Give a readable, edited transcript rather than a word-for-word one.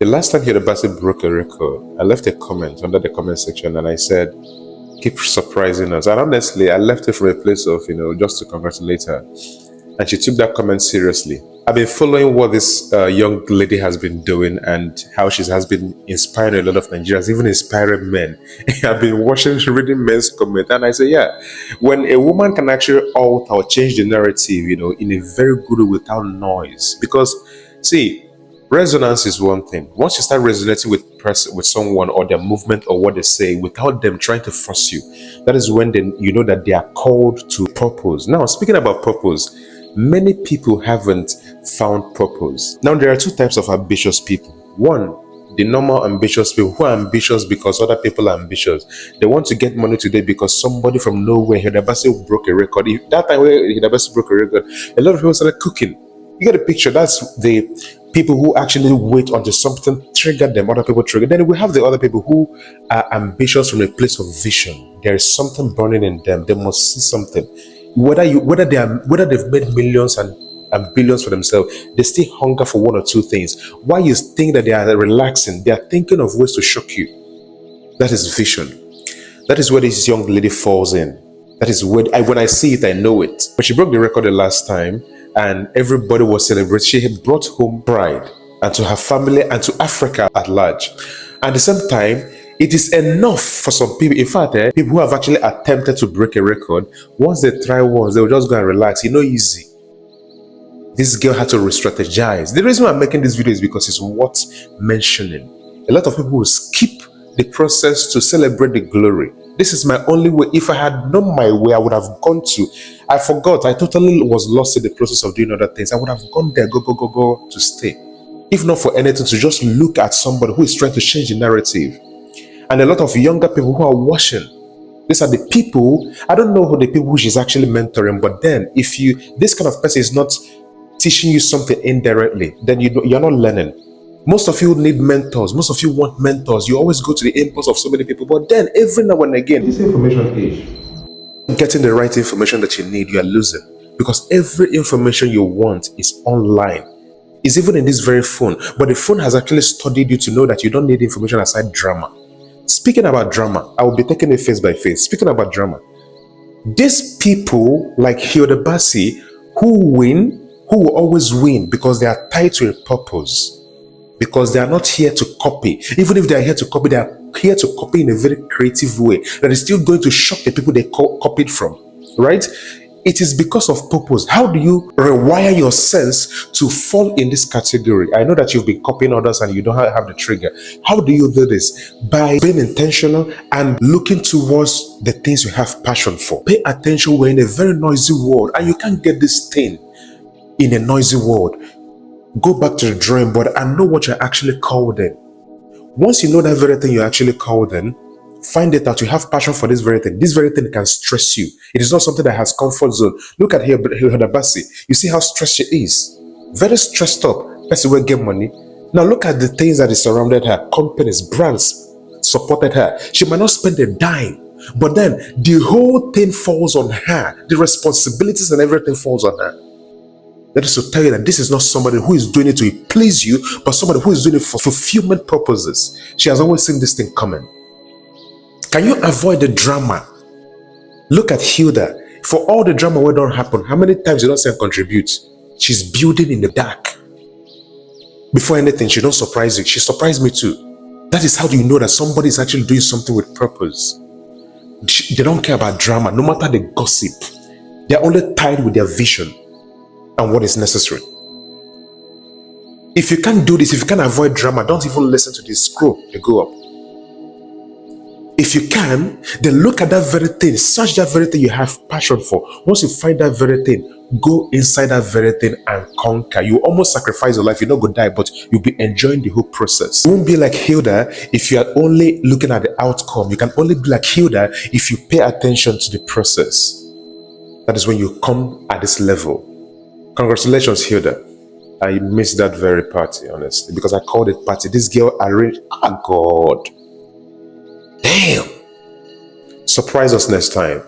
The last time Hilda Baci broke a record, I left a comment under the comment section and I said, keep surprising us. And honestly, I left it from a place of, just to congratulate her. And she took that comment seriously. I've been following what this young lady has been doing and how she has been inspiring a lot of Nigerians, even inspiring men. I've been reading men's comments, and I say, yeah, when a woman can actually alter or change the narrative, in a very good way without noise. Because, see, resonance is one thing. Once you start resonating with someone or their movement or what they say without them trying to force you, that is when then you know that they are called to purpose. Now, speaking about purpose, many people haven't found purpose. Now, there are two types of ambitious people. One, the normal ambitious people who are ambitious because other people are ambitious. They want to get money today because somebody from nowhere, Hilda Baci, broke a record. If that time when Hilda Baci broke a record, a lot of people started cooking. You get a picture. That's the people who actually wait until something triggered them, other people trigger. Then we have the other people who are ambitious from a place of vision. There is something burning in them. They must see something. Whether they've made millions and billions for themselves, they still hunger for one or two things. Why you think that they are relaxing? They are thinking of ways to shock you. That is vision. That is where this young lady falls in. That is when I see it, I know it. When she broke the record the last time, and everybody was celebrating, she had brought home pride and to her family and to Africa at large. At the same time, it is enough for some people. In fact, people who have actually attempted to break a record, once they try once, they will just go and relax. Easy. This girl had to re-strategize. The reason why I'm making this video is because it's worth mentioning. A lot of people will skip the process to celebrate the glory. This is my only way. If I had known my way, I would have gone to. I forgot. I totally was lost in the process of doing other things. I would have gone there, go to stay. If not for anything, to just look at somebody who is trying to change the narrative. And a lot of younger people who are watching. These are the people, I don't know who the people who she's actually mentoring, but then this kind of person is not teaching you something indirectly, then you're not learning. Most of you need mentors. Most of you want mentors. You always go to the impulse of so many people, but then every now and again, this information age, getting the right information that you need, you are losing. Because every information you want is online. It's even in this very phone. But the phone has actually studied you to know that you don't need information aside drama. Speaking about drama, I will be taking it face by face. Speaking about drama, these people like Hilda Baci who will always win because they are tied to a purpose. Because they are not here to copy. Even if they are here to copy, they are here to copy in a very creative way that is still going to shock the people they copied from, right? It is because of purpose. How do you rewire your sense to fall in this category? I know that you've been copying others and you don't have the trigger. How do you do this? By being intentional and looking towards the things you have passion for. Pay attention. We're in a very noisy world and you can't get this thing in a noisy world. Go back to the drawing board and know what you're actually called in. Once you know that very thing you're actually called in, find it out. You have passion for this very thing. This very thing can stress you. It is not something that has comfort zone. Look at Hilda Baci. You see how stressed she is. Very stressed up. Person will get money. Now look at the things that is surrounded her. Companies, brands supported her. She might not spend a dime. But then the whole thing falls on her. The responsibilities and everything falls on her. That is to tell you that this is not somebody who is doing it to please you, but somebody who is doing it for fulfillment purposes. She has always seen this thing coming. Can you avoid the drama? Look at Hilda. For all the drama that don't happen, how many times you don't see her contribute? She's building in the dark. Before anything, she don't surprise you. She surprised me too. That is how you know that somebody is actually doing something with purpose. They don't care about drama, no matter the gossip. They're only tied with their vision and what is necessary. If you can't do this, if you can't avoid drama, don't even listen to this. Scroll, they go up. If you can, then look at that very thing, search that very thing you have passion for. Once you find that very thing, go inside that very thing and conquer. You almost sacrifice your life. You're not going to die, but you'll be enjoying the whole process. You won't be like Hilda if you are only looking at the outcome. You can only be like Hilda if you pay attention to the process. That is when you come at this level. Congratulations, Hilda. I missed that very party, honestly, because I called it party. This girl arranged. Ah, God. Damn. Surprise us next time.